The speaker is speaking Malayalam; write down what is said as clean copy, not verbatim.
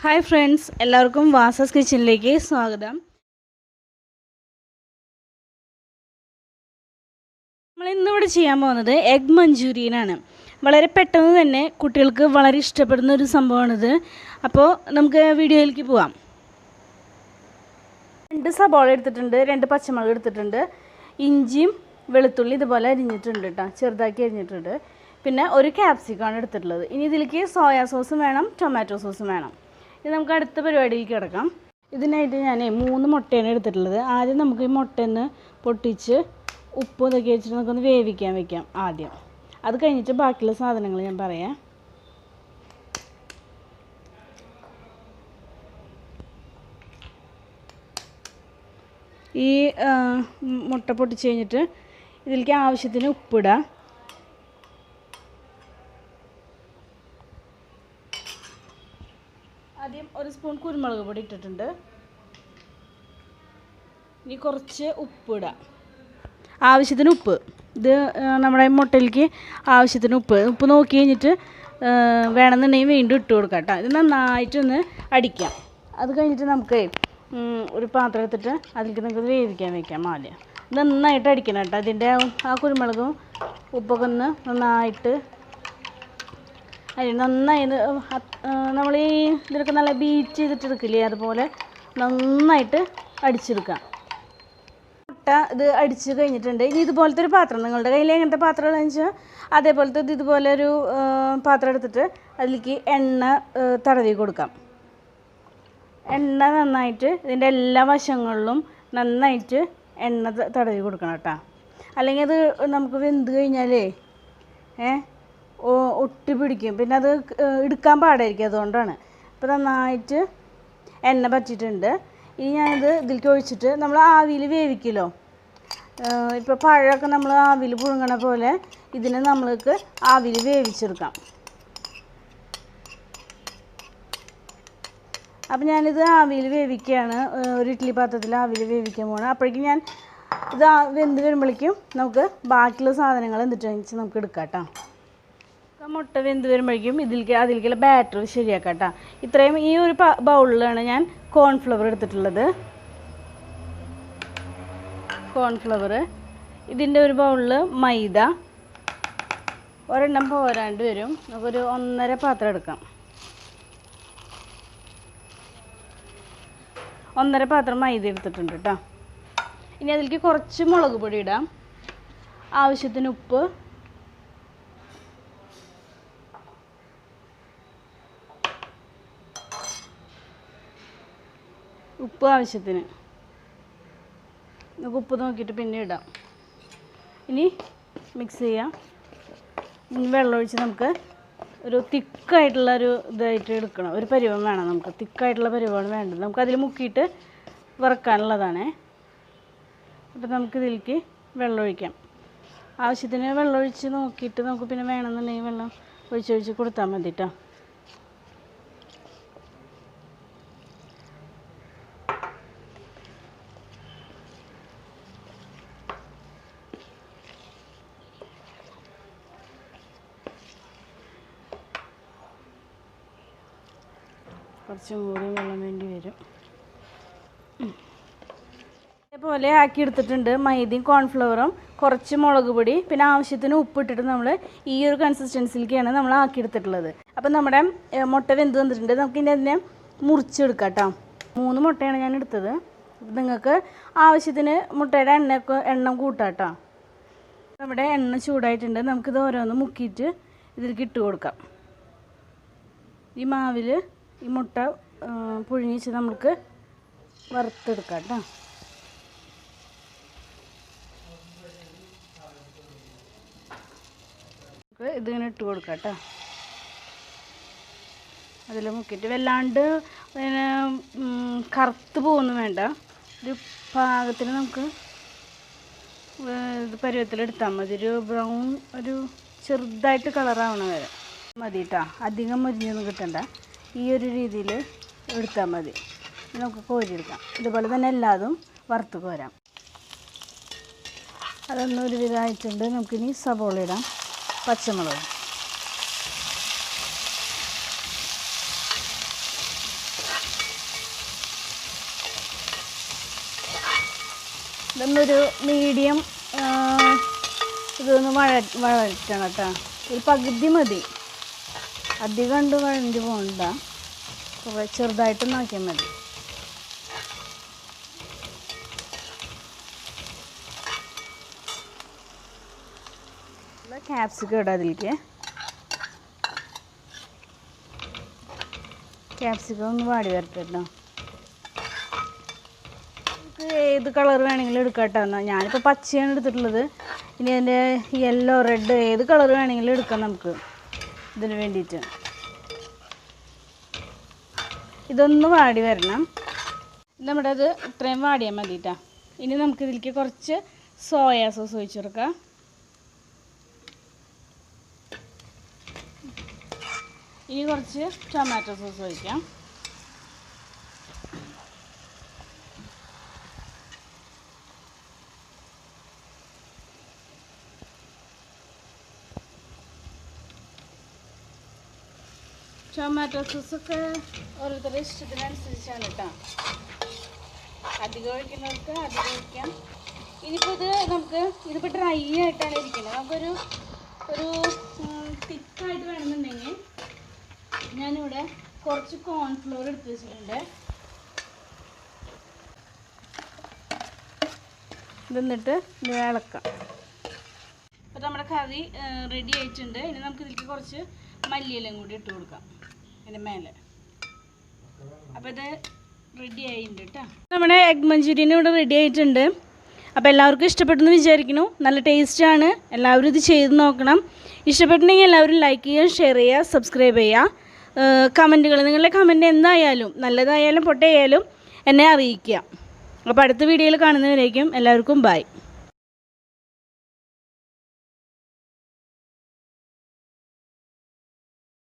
ഹായ് ഫ്രണ്ട്സ്, എല്ലാവർക്കും വാസാസ് കിച്ചണിലേക്ക് സ്വാഗതം. നമ്മൾ ഇന്നിവിടെ ചെയ്യാൻ പോകുന്നത് എഗ് മഞ്ചൂരിയനാണ്. വളരെ പെട്ടെന്ന് തന്നെ കുട്ടികൾക്ക് വളരെ ഇഷ്ടപ്പെടുന്ന ഒരു സംഭവമാണിത്. അപ്പോൾ നമുക്ക് വീഡിയോയിലേക്ക് പോവാം. 2 സബോള എടുത്തിട്ടുണ്ട്, 2 പച്ചമുളക് എടുത്തിട്ടുണ്ട്, ഇഞ്ചിയും വെളുത്തുള്ളി ഇതുപോലെ അരിഞ്ഞിട്ടുണ്ട് കേട്ടോ, ചെറുതാക്കി അരിഞ്ഞിട്ടുണ്ട്. പിന്നെ ഒരു ക്യാപ്സിക്കാണ് എടുത്തിട്ടുള്ളത്. ഇനി ഇതിലേക്ക് സോയാ സോസും വേണം, ടൊമാറ്റോ സോസും വേണം. ഇത് നമുക്ക് അടുത്ത പരിപാടിയിലേക്ക് കിടക്കാം. ഇതിനായിട്ട് ഞാൻ 3 മുട്ടയാണ് എടുത്തിട്ടുള്ളത്. ആദ്യം നമുക്ക് ഈ മുട്ടയൊന്ന് പൊട്ടിച്ച് ഉപ്പ് ഇതൊക്കെ വെച്ചിട്ട് നമുക്കൊന്ന് വേവിക്കാൻ വെക്കാം ആദ്യം. അത് കഴിഞ്ഞിട്ട് ബാക്കിയുള്ള സാധനങ്ങൾ ഞാൻ പറയാം. ഈ മുട്ട പൊട്ടിച്ച് കഴിഞ്ഞിട്ട് ഇതിലേക്ക് ആവശ്യത്തിന് ഉപ്പിടാം. ആദ്യം 1 സ്പൂൺ കുരുമുളക് പൊടി ഇട്ടിട്ടുണ്ട്. ഇനി കുറച്ച് ഉപ്പിടാം, ആവശ്യത്തിന് ഉപ്പ്. ഇത് നമ്മുടെ മുട്ടയിലേക്ക് ആവശ്യത്തിന് ഉപ്പ് നോക്കി കഴിഞ്ഞിട്ട് വേണമെന്നുണ്ടെങ്കിൽ വീണ്ടും ഇട്ട് കൊടുക്കാം കേട്ടോ. ഇത് നന്നായിട്ടൊന്ന് അടിക്കാം. അത് കഴിഞ്ഞിട്ട് നമുക്ക് ഒരു പാത്രം എടുത്തിട്ട് അതിലേക്ക് നമുക്ക് വേവിക്കാൻ വെക്കാം. ആദ്യം നന്നായിട്ട് അടിക്കണം കേട്ടോ. അതിൻ്റെ ആ കുരുമുളകും ഉപ്പൊക്കെ ഒന്ന് നന്നായിട്ട് നന്നായി നമ്മൾ ഈ ഇതിലൊക്കെ നല്ല ബീറ്റ് ചെയ്തിട്ട് എടുക്കില്ലേ, അതുപോലെ നന്നായിട്ട് അടിച്ചെടുക്കാം. മുട്ട ഇത് അടിച്ച് കഴിഞ്ഞിട്ടുണ്ട്. ഇനി ഇതുപോലത്തെ ഒരു പാത്രം, നിങ്ങളുടെ കയ്യിൽ എങ്ങനത്തെ പാത്രം ഉള്ളതെന്ന് വെച്ചാൽ അതേപോലത്തെ ഇതുപോലെ ഒരു പാത്രം എടുത്തിട്ട് അതിലേക്ക് എണ്ണ തടവി കൊടുക്കാം. എണ്ണ നന്നായിട്ട് ഇതിൻ്റെ എല്ലാ വശങ്ങളിലും നന്നായിട്ട് എണ്ണ തടവി കൊടുക്കണം കേട്ടോ. അല്ലെങ്കിൽ അത് നമുക്ക് വെന്ത് കഴിഞ്ഞാലേ ഒട്ടി പിടിക്കും, പിന്നെ അത് എടുക്കാൻ പാടായിരിക്കും. അതുകൊണ്ടാണ്. ഇപ്പോൾ നന്നായിട്ട് എണ്ണ പറ്റിയിട്ടുണ്ട്. ഇനി ഞാനിത് ഇതിലേക്ക് ഒഴിച്ചിട്ട് നമ്മൾ ആവിയിൽ വേവിക്കുമല്ലോ, ഇപ്പോൾ പഴമൊക്കെ നമ്മൾ ആവിയിൽ പുഴുങ്ങണ പോലെ ഇതിനെ നമ്മൾക്ക് ആവിയിൽ വേവിച്ചെടുക്കാം. അപ്പം ഞാനിത് ആവിയിൽ വേവിക്കുകയാണ്. ഒരു ഇഡ്ഡലി പാത്രത്തിൽ ആവിയിൽ വേവിക്കാൻ പോകണം. അപ്പോഴേക്കും ഞാൻ ഇത് വെന്ത് വരുമ്പോഴേക്കും നമുക്ക് ബാക്കിയുള്ള സാധനങ്ങൾ എന്നിട്ട് നമുക്ക് എടുക്കാം കേട്ടോ. മുട്ട വെന്ത് വരുമ്പോഴേക്കും അതിലേക്കുള്ള ബാറ്റർ ശരിയാക്കാം കേട്ടോ. ഇത്രയും ഈ ഒരു ബൗളിലാണ് ഞാൻ കോൺഫ്ലവർ എടുത്തിട്ടുള്ളത്. കോൺഫ്ലവർ, ഇതിൻ്റെ ഒരു ബൗളിൽ മൈദ, ഒരെണ്ണം പോരാണ്ട് വരും. നമുക്കൊരു 1.5 പാത്രം എടുക്കാം. 1.5 പാത്രം മൈദ എടുത്തിട്ടുണ്ട് കേട്ടോ. ഇനി അതിലേക്ക് കുറച്ച് മുളക് പൊടി ഇടാം, ആവശ്യത്തിന് ഉപ്പ്, ആവശ്യത്തിന്. നമുക്ക് ഉപ്പ് നോക്കിയിട്ട് പിന്നെ ഇടാം. ഇനി മിക്സ് ചെയ്യാം. വെള്ളമൊഴിച്ച് നമുക്ക് ഒരു തിക്കായിട്ടുള്ള ഒരു ഇതായിട്ട് എടുക്കണം. ഒരു പരുവം വേണം നമുക്ക്, തിക്കായിട്ടുള്ള പരുവമാണ് വേണ്ടത്. നമുക്കതിൽ മുക്കിയിട്ട് വറുക്കാനുള്ളതാണേ. അപ്പോൾ നമുക്കിതിലേക്ക് വെള്ളമൊഴിക്കാം. ആവശ്യത്തിന് വെള്ളമൊഴിച്ച് നോക്കിയിട്ട് നമുക്ക് പിന്നെ വേണമെന്നുണ്ടെങ്കിൽ വെള്ളം ഒഴിച്ചൊഴിച്ച് കൊടുത്താൽ മതി കേട്ടോ. കുറച്ചും കൂടി വെള്ളം വേണ്ടി വരും. അതേപോലെ ആക്കിയെടുത്തിട്ടുണ്ട്. മൈദയും കോൺഫ്ലവറും കുറച്ച് മുളക് പൊടി പിന്നെ ആവശ്യത്തിന് ഉപ്പിട്ടിട്ട് നമ്മൾ ഈ ഒരു കൺസിസ്റ്റൻസിലേക്കാണ് നമ്മൾ ആക്കിയെടുത്തിട്ടുള്ളത്. അപ്പം നമ്മുടെ മുട്ട വെന്ത് വന്നിട്ടുണ്ട്. നമുക്കിനി അതിനെ മുറിച്ചെടുക്കാം കേട്ടോ. 3 മുട്ടയാണ് ഞാൻ എടുത്തത്. നിങ്ങൾക്ക് ആവശ്യത്തിന് മുട്ടയുടെ എണ്ണം കൂട്ടാം കേട്ടോ. നമ്മുടെ എണ്ണ ചൂടായിട്ടുണ്ട്. നമുക്കിത് ഓരോന്ന് മുക്കിയിട്ട് ഇതിലേക്ക് ഇട്ട് കൊടുക്കാം. ഈ മാവിൽ ഈ മുട്ട പുഴുങ്ങി വെച്ച് നമുക്ക് വറുത്തെടുക്കാം കേട്ടോ. ഇതിങ്ങനെ ഇട്ട് കൊടുക്കാം കേട്ടോ. അതിൽ മുക്കിയിട്ട് വല്ലാണ്ട് പിന്നെ കറുത്ത് പോകുന്നു വേണ്ട, ഒരു പാകത്തിന് നമുക്ക് ഇത് പരുവത്തിലെടുത്താൽ മതി. ഒരു ബ്രൗൺ, ഒരു ചെറുതായിട്ട് കളറാവണ വരെ മതി കേട്ടോ. അധികം മുരിഞ്ഞൊന്നും കിട്ടണ്ട. ഈ ഒരു രീതിയിൽ എടുത്താൽ മതി. നമുക്ക് കോരിയെടുക്കാം. ഇതുപോലെ തന്നെ എല്ലാതും വറുത്ത് കോരാം. അതൊന്നും ഒരു വിധമായിട്ടുണ്ട്. നമുക്കിനി സബോള ഇടാം, പച്ചമുളക്, ഇതൊന്നൊരു മീഡിയം ഇതൊന്ന് വഴറ്റണം കേട്ടോ. ഒരു പകുതി മതി, അധികം കണ്ട് വഴഞ്ഞ് പോകണ്ട, ചെറുതായിട്ട് നോക്കിയാൽ മതി. ക്യാപ്സിക്കം ഇടാം അതിലേക്ക്. ക്യാപ്സിക്കം ഒന്ന് വാടി വരട്ടെ കേട്ടോ. നമുക്ക് ഏത് കളർ വേണമെങ്കിലും എടുക്കാം കേട്ടോ. എന്നാൽ ഞാനിപ്പോൾ പച്ചയാണ് എടുത്തിട്ടുള്ളത്. ഇനി അതിൻ്റെ യെല്ലോ റെഡ് ഏത് കളർ വേണമെങ്കിലും എടുക്കാം നമുക്ക് ഇതിന് വേണ്ടിയിട്ട്. ഇതൊന്ന് വാടി വരണം. നമ്മുടെ അത് ഇത്രയും വാടിയാൽ മതിട്ടാ. ഇനി നമുക്കിതിലേക്ക് കുറച്ച് സോയാ സോസ് ഒഴിച്ച് കൊടുക്കാം. ഇനി കുറച്ച് ടൊമാറ്റോ സോസ് ഒഴിക്കാം. ടൊമാറ്റോ സോസൊക്കെ ഓരോരുത്തരുടെ ഇഷ്ടത്തിനനുസരിച്ചാണ് കേട്ടോ. അധികം ഒഴിക്കുന്നവർക്ക് അധികം ഒഴിക്കാം. ഇനിയിപ്പോൾ ഇതിപ്പോൾ ഡ്രൈ ആയിട്ടാണ് ഇരിക്കുന്നത്. നമുക്കൊരു തിക്കായിട്ട് വേണമെന്നുണ്ടെങ്കിൽ ഞാനിവിടെ കുറച്ച് കോൺഫ്ലോർ എടുത്ത് വെച്ചിട്ടുണ്ട്. ഇതെന്നിട്ട് ഇത് ഇളക്കാം. അപ്പോൾ നമ്മുടെ കറി റെഡി ആയിട്ടുണ്ട്. ഇനി നമുക്ക് ഇതിലേക്ക് കുറച്ച് മല്ലിയിലയും കൂടി ഇട്ട് കൊടുക്കാം ഇതിൻ്റെ മേലെ. അപ്പോൾ ഇത് റെഡി ആയിട്ടുണ്ട് കേട്ടോ. നമ്മുടെ എഗ് മഞ്ചൂരിയൻ ഇവിടെ റെഡി ആയിട്ടുണ്ട്. അപ്പോൾ എല്ലാവർക്കും ഇഷ്ടപ്പെട്ടെന്ന് വിചാരിക്കുന്നു. നല്ല ടേസ്റ്റാണ്. എല്ലാവരും ഇത് ചെയ്ത് നോക്കണം. ഇഷ്ടപ്പെട്ടിട്ടുണ്ടെങ്കിൽ എല്ലാവരും ലൈക്ക് ചെയ്യുക, ഷെയർ ചെയ്യുക, സബ്സ്ക്രൈബ് ചെയ്യുക. കമൻറ്റുകൾ, നിങ്ങളുടെ കമൻറ്റ് എന്തായാലും നല്ലതായാലും പൊട്ടയായാലും എന്നെ അറിയിക്കുക. അപ്പോൾ അടുത്ത വീഡിയോയിൽ കാണുന്നവരേക്കും എല്ലാവർക്കും ബൈ.